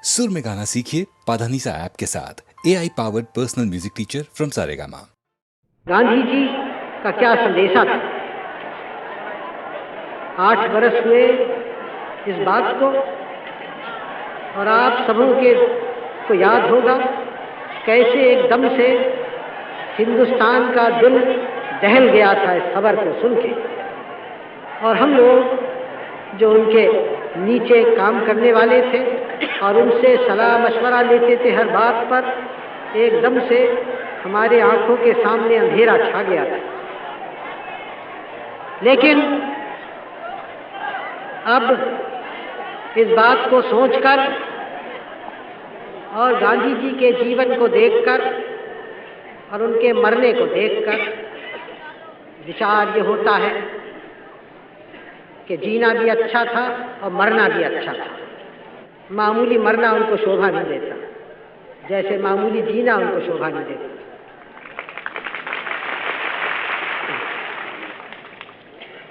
सुर में गाना सीखिए पाधानीसा ऐप के साथ AI powered personal music teacher from Saregama. Gandhi ji का क्या संदेशा था। 8 वर्ष हुए इस बात को, और आप सबों के को याद होगा कैसे एकदम से हिंदुस्तान का दिल दहल गया था इस खबर को सुन के। और हम लोग जो उनके नीचे काम करने वाले थे और उनसे सलाह मशवरा लेते थे हर बात पर, एकदम से हमारे आंखों के सामने अंधेरा छा गया था। लेकिन अब इस बात को सोचकर और गांधी जी के जीवन को देखकर और उनके मरने को देखकर विचार ये होता है कि जीना भी अच्छा था और मरना भी अच्छा था। मामूली मरना उनको शोभा नहीं देता, जैसे मामूली जीना उनको शोभा नहीं देता।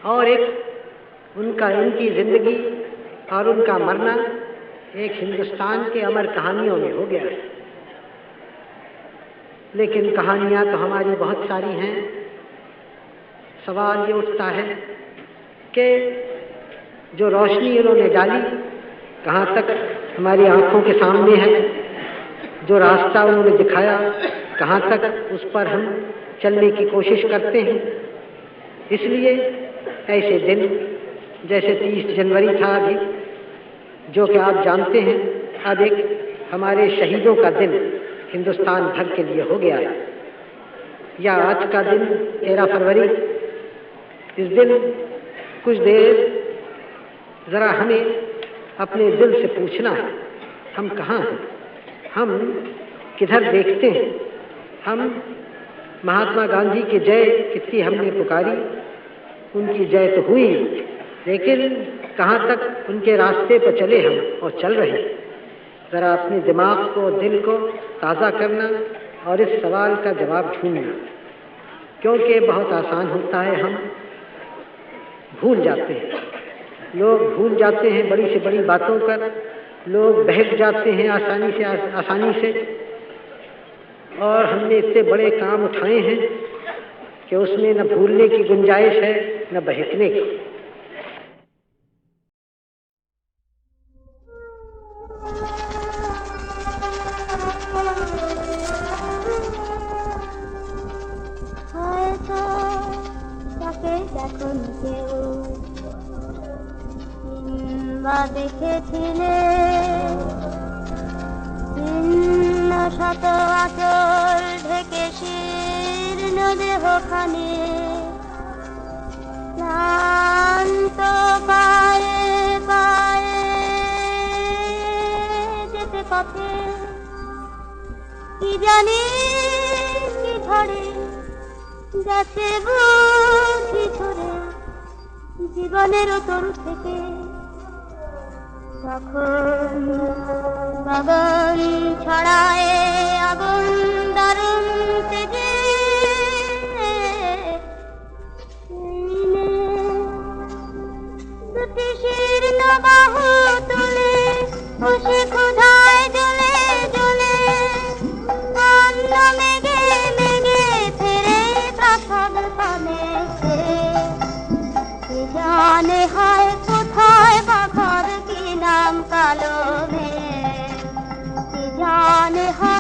और एक उनकी जिंदगी और उनका मरना एक हिंदुस्तान के अमर कहानियों में हो गया। लेकिन कहानियाँ तो हमारी बहुत सारी हैं। सवाल ये उठता है कि जो रोशनी उन्होंने डाली कहाँ तक हमारी आंखों के सामने है, जो रास्ता उन्होंने दिखाया कहाँ तक उस पर हम चलने की कोशिश करते हैं। इसलिए ऐसे दिन जैसे 30 जनवरी था अभी, जो कि आप जानते हैं अब एक हमारे शहीदों का दिन हिंदुस्तान भर के लिए हो गया है। या आज का दिन 13 फरवरी, इस दिन कुछ देर ज़रा हमें अपने दिल से पूछना है, हम कहाँ हैं, हम किधर देखते हैं। हम महात्मा गांधी की जय कितनी हमने पुकारी, उनकी जय तो हुई, लेकिन कहाँ तक उनके रास्ते पर चले हम और चल रहे हैं। ज़रा अपने दिमाग को, दिल को ताज़ा करना और इस सवाल का जवाब ढूंढना, क्योंकि बहुत आसान होता है, हम भूल जाते हैं। लोग भूल जाते हैं बड़ी से बड़ी बातों पर, लोग बहक जाते हैं आसानी से। और हमने इतने बड़े काम उठाए हैं कि उसमें न भूलने की गुंजाइश है न बहकने की। দেখেছিলে শত আচল ঢেকে শীর্ণ দেহখানে ক্লান্ত পায়ে পায়ে যেতে পথে কি জানি কি ধরে গেছে বুঝি ধরে জীবনের তরু থেকে। তখন গগন ছড়ায় আগুন দারুণ তেজে, দুটি শীর্ণ বাহু তুলে খুশি ক্ষুধায় জ্বলে জ্বলে অন্ন মেঘে মেঘে ফেরে প্রাসাদ পানে সে। জানে হয় কোথায় বাঘর নাম কালো মেঘ, জানে হয়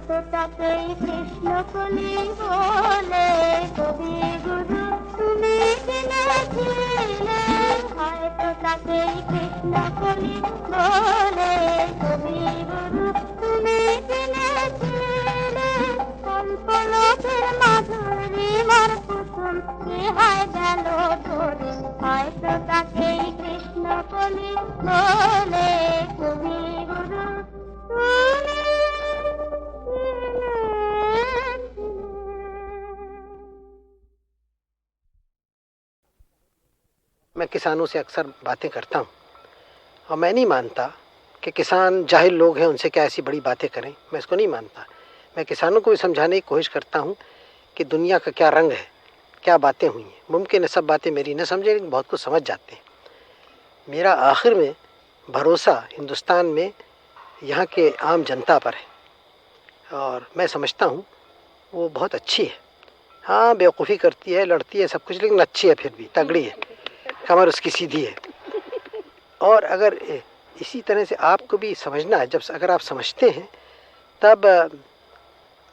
তো তাকেই কৃষ্ণ কলি বলে কবি গুরু তুমি কিনেছিলে হয়তো তাকেই কৃষ্ণ কলি বলে কবি গুরু তুমি কিনেছিলে কল্পলোকের মাধুরী মোর কুসুম ইহায় গেল ধরে হয়তো তাকেই কৃষ্ণ কলি বলে কবি গুরু তুমি मैं किसानों से अक्सर बातें करता हूँ और मैं नहीं मानता कि किसान जाहिल लोग हैं, उनसे क्या ऐसी बड़ी बातें करें। मैं इसको नहीं मानता। मैं किसानों को भी समझाने की कोशिश करता हूँ कि दुनिया का क्या रंग है, क्या बातें हुई हैं। मुमकिन है सब बातें मेरी न समझे, लेकिन बहुत कुछ समझ जाते हैं। मेरा आखिर में भरोसा हिंदुस्तान में यहाँ के आम जनता पर है और मैं समझता हूँ वो बहुत अच्छी है। हाँ, बेवकूफ़ी करती है, लड़ती है, सब कुछ, लेकिन अच्छी है, फिर भी तगड़ी है, कमर उसकी सीधी है। और अगर इसी तरह से आपको भी समझना है, अगर आप समझते हैं तब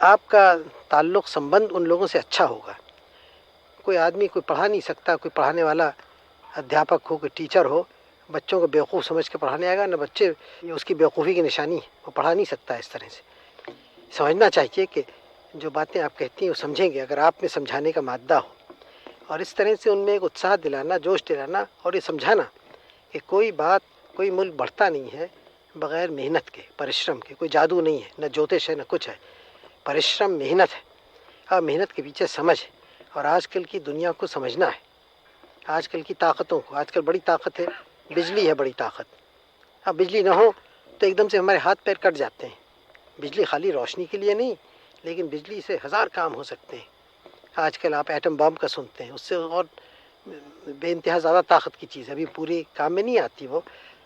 आपका ताल्लुक़ संबंध उन लोगों से अच्छा होगा। कोई आदमी कोई पढ़ा नहीं सकता, कोई पढ़ाने वाला अध्यापक हो, कोई टीचर हो, बच्चों को बेवकूफ़ समझ के पढ़ाने आएगा ना, बच्चे ये उसकी बेवकूफ़ी की निशानी है, वो पढ़ा नहीं सकता इस तरह से। समझना चाहिए कि जो बातें आप कहती हैं वो समझेंगे अगर आप में समझाने का मादा हो, और इस तरह से उनमें एक उत्साह दिलाना, जोश दिलाना और ये समझाना कि कोई मुल्क बढ़ता नहीं है बग़ैर मेहनत के, परिश्रम के। कोई जादू नहीं है, न ज्योतिष है, न कुछ है। परिश्रम, मेहनत है और मेहनत के पीछे समझ है। और आजकल की दुनिया को समझना है, आजकल की ताकतों को। आजकल बड़ी ताकत है, बिजली है बड़ी ताकत। अब बिजली ना हो तो एकदम से हमारे हाथ पैर कट जाते हैं। बिजली खाली रोशनी के लिए नहीं, लेकिन बिजली से 1000 काम हो सकते हैं। आजकल आप एटम बम का सुनते हैं, उससे और बेइंतहा ज़्यादा ताकत की चीज़ है। अभी पूरी काम में नहीं आती वो,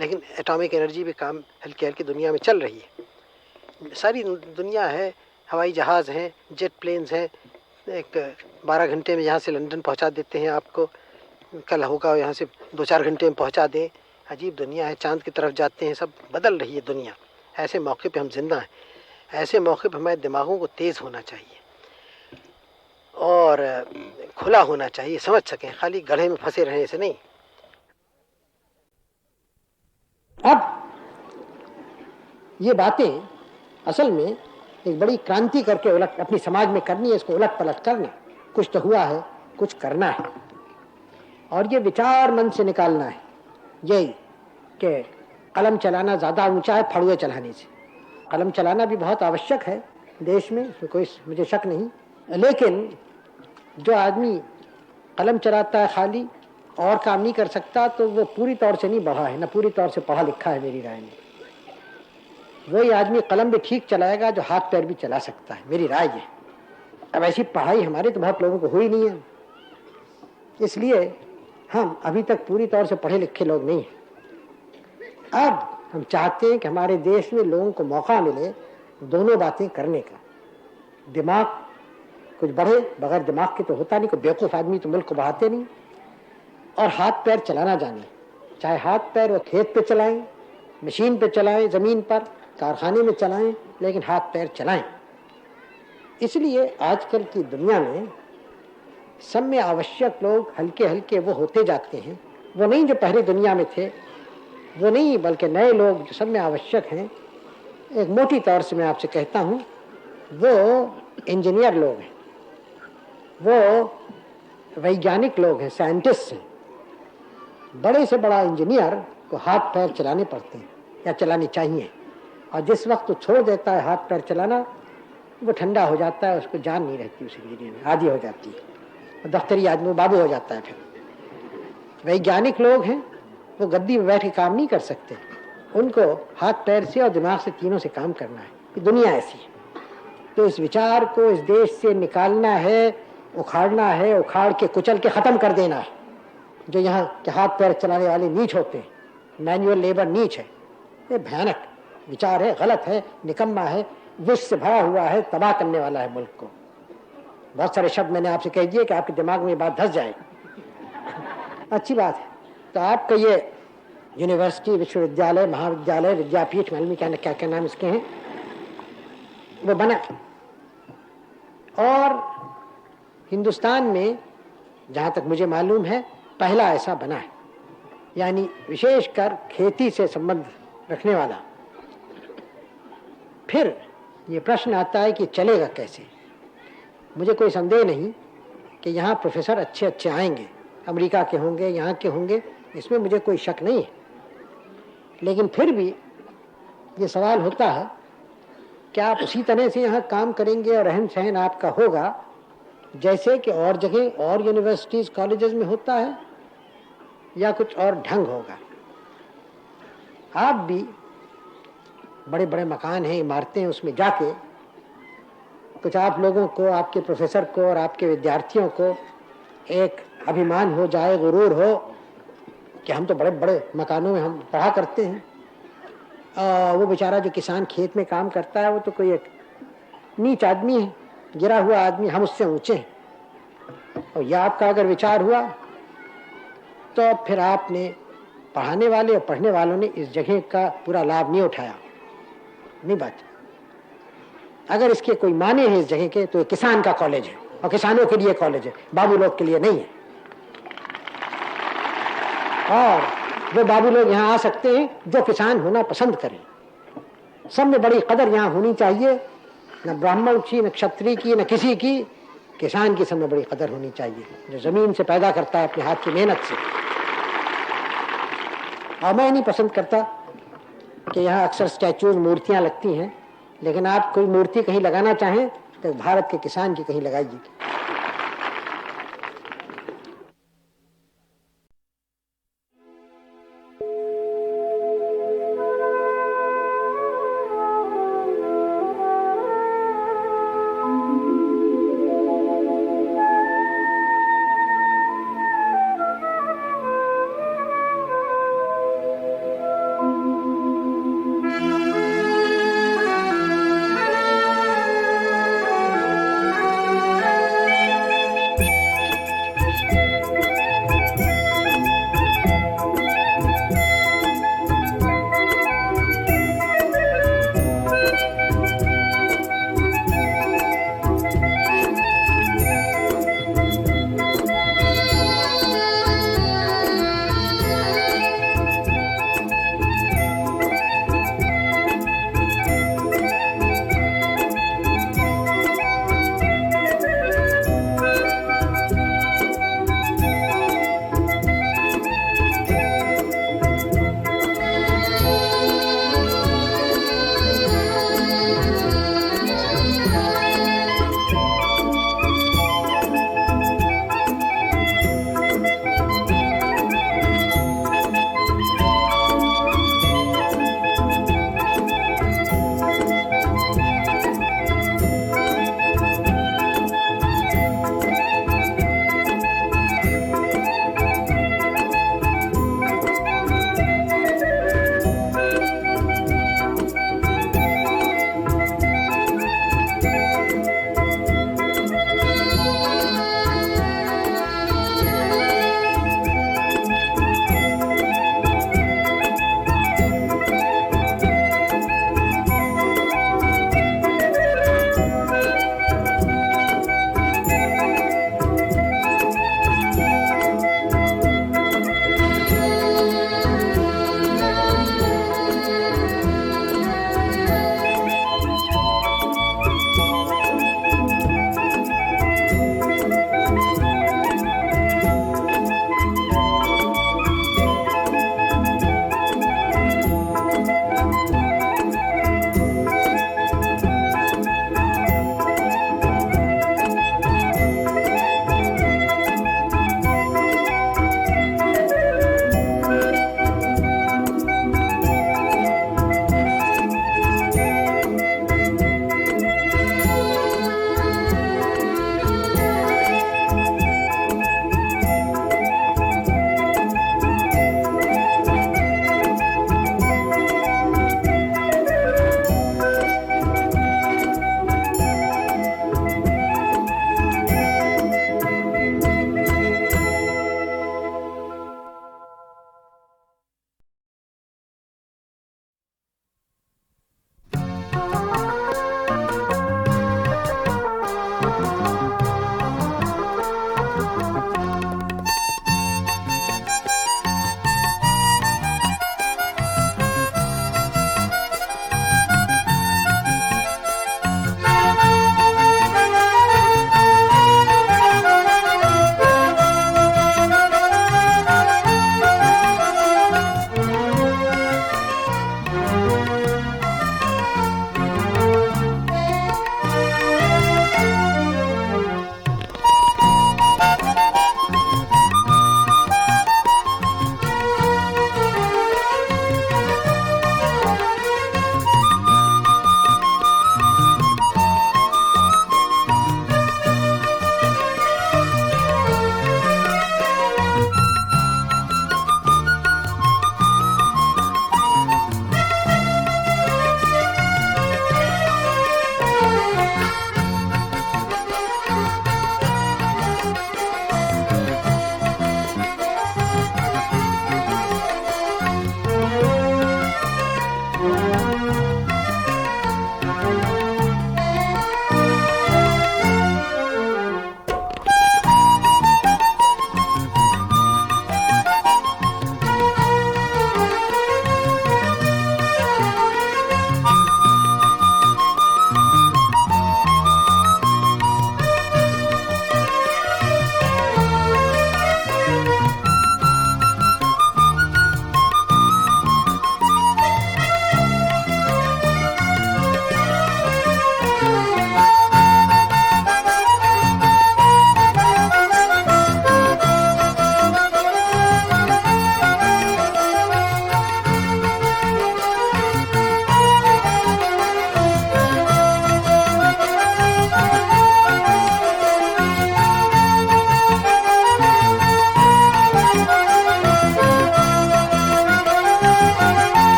लेकिन एटॉमिक एनर्जी पे काम हल्की हल्की दुनिया में चल रही है। सारी दुनिया है, हवाई जहाज़ हैं, जेट प्लेन्स हैं, एक 12 घंटे में यहाँ से लंदन पहुँचा देते हैं आपको। कल होगा यहाँ से 2-4 घंटे में पहुँचा दें। अजीब दुनिया है, चाँद की तरफ जाते हैं, सब बदल रही है दुनिया। ऐसे मौके पे हम जिंदा हैं। ऐसे मौके पे हमारे दिमागों को तेज़ होना चाहिए और खुला होना चाहिए, समझ सकें, खाली गड्ढे में फंसे रहने से नहीं। अब ये बातें असल में एक बड़ी क्रांति करके उलट अपनी समाज में करनी है, इसको उलट पलट करना। कुछ तो हुआ है, कुछ करना है और ये विचार मन से निकालना है। यही कि कलम चलाना ज़्यादा ऊंचा है फड़ुए चलाने से। कलम चलाना भी बहुत आवश्यक है देश में, इसमें कोई मुझे शक नहीं, लेकिन जो आदमी कलम चलाता है खाली और काम नहीं कर सकता तो वो पूरी तौर से नहीं बढ़ा है, ना पूरी तौर से पढ़ा लिखा है मेरी राय में। वही आदमी कलम भी ठीक चलाएगा जो हाथ पैर भी चला सकता है, मेरी राय है। अब ऐसी पढ़ाई हमारे तो बहुत लोगों को हुई नहीं है, इसलिए हम अभी तक पूरी तौर से पढ़े लिखे लोग नहीं हैं। अब हम चाहते हैं कि हमारे देश में लोगों को मौका मिले दोनों बातें करने का। दिमाग कुछ बढ़े, बगैर दिमाग के तो होता नहीं, कोई बेवकूफ़ आदमी तो मुल्क को बढ़ाते नहीं। और हाथ पैर चलाना जाने, चाहे हाथ पैर वो खेत पे चलाएं, मशीन पे चलाएं, ज़मीन पर, कारखाने में चलाएं, लेकिन हाथ पैर चलाएं। इसलिए आजकल की दुनिया में सब में आवश्यक लोग हल्के हल्के वो होते जाते हैं। वो नहीं जो पहले दुनिया में थे, वो नहीं, बल्कि नए लोग जो सब में आवश्यक हैं। एक मोटी तौर से मैं आपसे कहता हूँ, वो इंजीनियर लोग हैं, वो वैज्ञानिक लोग हैं, साइंटिस्ट हैं। बड़े से बड़ा इंजीनियर को हाथ पैर चलाने पड़ते हैं या चलाने चाहिए, और जिस वक्त वो छोड़ देता है हाथ पैर चलाना, वो ठंडा हो जाता है, उसको जान नहीं रहती उस इंजीनियर में, आदी हो जाती है, दफ्तरी आदमी बाबू हो जाता है। फिर वैज्ञानिक लोग हैं, वो गद्दी में बैठ के काम नहीं कर सकते, उनको हाथ पैर से और दिमाग से, तीनों से काम करना है। ये दुनिया ऐसी है। तो इस विचार को इस देश से निकालना है, उखाड़ना है, उखाड़ के कुचल के ख़त्म कर देना है। जो यहाँ के हाथ पैर चलाने वाले नीच होते हैं, मैनुअल लेबर नीच है, ये भयानक विचार है, गलत है, निकम्मा है, विष से भरा हुआ है, तबाह करने वाला है मुल्क को। बहुत सारे शब्द मैंने आपसे कह दिए कि आपके दिमाग में ये बात धस जाए। अच्छी बात है। तो आपका ये यूनिवर्सिटी, विश्वविद्यालय, महाविद्यालय, विद्यापीठ, मालूम क्या क्या नाम इसके हैं, वो बना। और हिंदुस्तान में जहाँ तक मुझे मालूम है पहला ऐसा बना है, यानी विशेषकर खेती से संबंध रखने वाला। फिर ये प्रश्न आता है कि चलेगा कैसे। मुझे कोई संदेह नहीं कि यहाँ प्रोफेसर अच्छे अच्छे आएंगे, अमेरिका के होंगे, यहाँ के होंगे, इसमें मुझे कोई शक नहीं है। लेकिन फिर भी ये सवाल होता है कि आप उसी तरह से यहाँ काम करेंगे और रहन सहन आपका होगा जैसे कि और जगह और यूनिवर्सिटीज कॉलेजेस में होता है, या कुछ और ढंग होगा। आप भी बड़े बड़े मकान हैं, इमारतें हैं, उसमें जाके कुछ आप लोगों को, आपके प्रोफेसर को और आपके विद्यार्थियों को एक अभिमान हो जाए, गुरूर हो कि हम तो बड़े बड़े मकानों में हम पढ़ा करते हैं। वो बेचारा जो किसान खेत में काम करता है वो तो कोई एक नीच आदमी है, गिरा हुआ आदमी, हम उससे ऊंचे हैं। और यह आपका अगर विचार हुआ तो फिर आपने, पढ़ाने वाले और पढ़ने वालों ने इस जगह का पूरा लाभ नहीं उठाया। नहीं बात। अगर इसके कोई माने हैं इस जगह के तो ये किसान का कॉलेज है और किसानों के लिए कॉलेज है, बाबू लोग के लिए नहीं है। और वो बाबू लोग यहाँ आ सकते हैं जो किसान होना पसंद करें। सब में बड़ी कदर यहाँ होनी चाहिए, न ब्राह्मण की, न क्षत्रिय की, न किसी की। किसान की सब में बड़ी कदर होनी चाहिए, जो जमीन से पैदा करता है अपने हाथ की मेहनत से। और मैं नहीं पसंद करता कि यहाँ अक्सर स्टैचूज, मूर्तियाँ लगती हैं, लेकिन आप कोई मूर्ति कहीं लगाना चाहें तो भारत के किसान की कहीं लगाइए।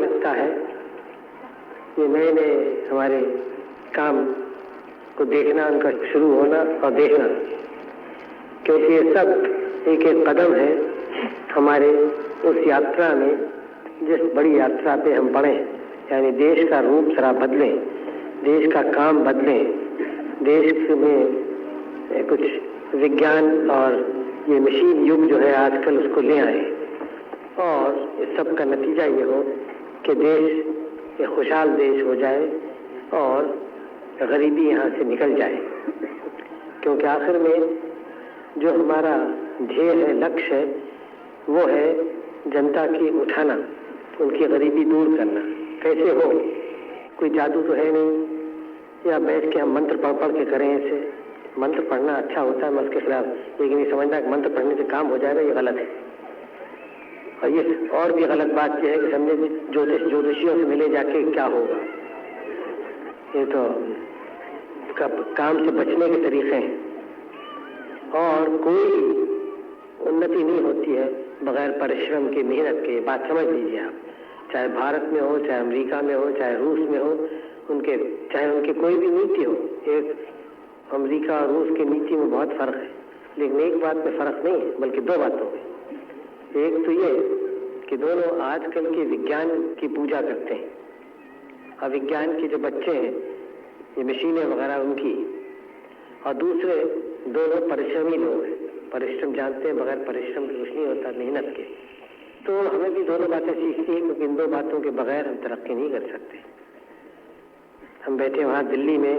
लगता है ये नए नए हमारे काम को देखना, उनका शुरू होना और देखना, क्योंकि ये सब एक एक कदम है हमारे उस यात्रा में, जिस बड़ी यात्रा पे हम बढ़े, यानी देश का रूप जरा बदलें, देश का काम बदलें, देश में कुछ विज्ञान और ये मशीन युग जो है आजकल उसको ले आए, और इस सब का नतीजा ये हो कि देश एक खुशहाल देश हो जाए और गरीबी यहाँ से निकल जाए। क्योंकि आखिर में जो हमारा ध्येय है, लक्ष्य है, वो है जनता की उठाना, उनकी गरीबी दूर करना। कैसे हो? कोई जादू तो है नहीं या बैठ के हम मंत्र पढ़ के करें ऐसे। मंत्र पढ़ना अच्छा होता है, मैं उसके खिलाफ, लेकिन ये समझना कि मंत्र पढ़ने से काम हो जाएगा, ये गलत है। और ये और भी गलत बात यह है कि समझे ज्योतिषियों से मिले जाके क्या होगा। ये तो काम से बचने के तरीके हैं, और कोई उन्नति नहीं होती है बगैर परिश्रम के, मेहनत के। बात समझ लीजिए आप, चाहे भारत में हो, चाहे अमेरिका में हो, चाहे रूस में हो, चाहे उनके कोई भी नीति हो। एक अमेरिका और रूस की नीति में बहुत फर्क है, लेकिन एक बात में फर्क नहीं है, बल्कि दो बातों में। एक तो ये कि दोनों आजकल के विज्ञान की पूजा करते हैं, और विज्ञान के जो बच्चे हैं, ये मशीनें वगैरह उनकी, और दूसरे दोनों परिश्रमी लोग हैं। परिश्रम जानते हैं, बगैर परिश्रम के कुछ नहीं होता, मेहनत के। तो हमें भी दोनों बातें सीखती हैं, क्योंकि इन दो बातों के बगैर हम तरक्की नहीं कर सकते। हम बैठे वहाँ दिल्ली में,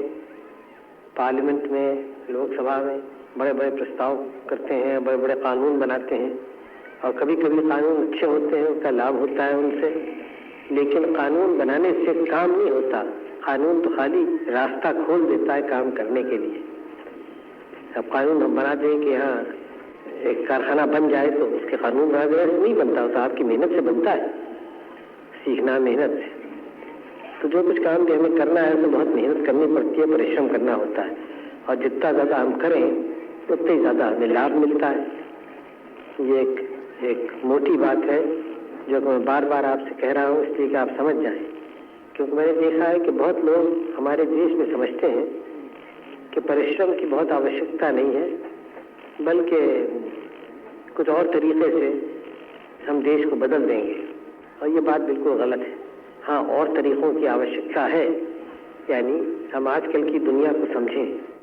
पार्लियामेंट में, लोकसभा में बड़े बड़े प्रस्ताव करते हैं, बड़े बड़े कानून बनाते हैं, और कभी कभी कानून अच्छे होते हैं, उसका लाभ होता है उनसे, लेकिन कानून बनाने से काम नहीं होता। कानून तो खाली रास्ता खोल देता है काम करने के लिए। अब कानून हम बना दें कि हाँ एक कारखाना बन जाए तो उसके कानून बना देने से नहीं बनता, होता आपकी मेहनत से बनता है, सीखना मेहनत से। तो जो कुछ काम भी हमें करना है तो बहुत मेहनत करनी पड़ती है, परिश्रम करना होता है, और जितना ज़्यादा हम करें उतना ही ज़्यादा हमें लाभ मिलता है। ये एक मोटी बात है जो मैं बार बार आपसे कह रहा हूँ, इसलिए कि आप समझ जाएं। क्योंकि मैंने देखा है कि बहुत लोग हमारे देश में समझते हैं कि परिश्रम की बहुत आवश्यकता नहीं है, बल्कि कुछ और तरीके से हम देश को बदल देंगे, और ये बात बिल्कुल गलत है। हाँ, और तरीकों की आवश्यकता है, यानी हम आजकल की दुनिया को समझें।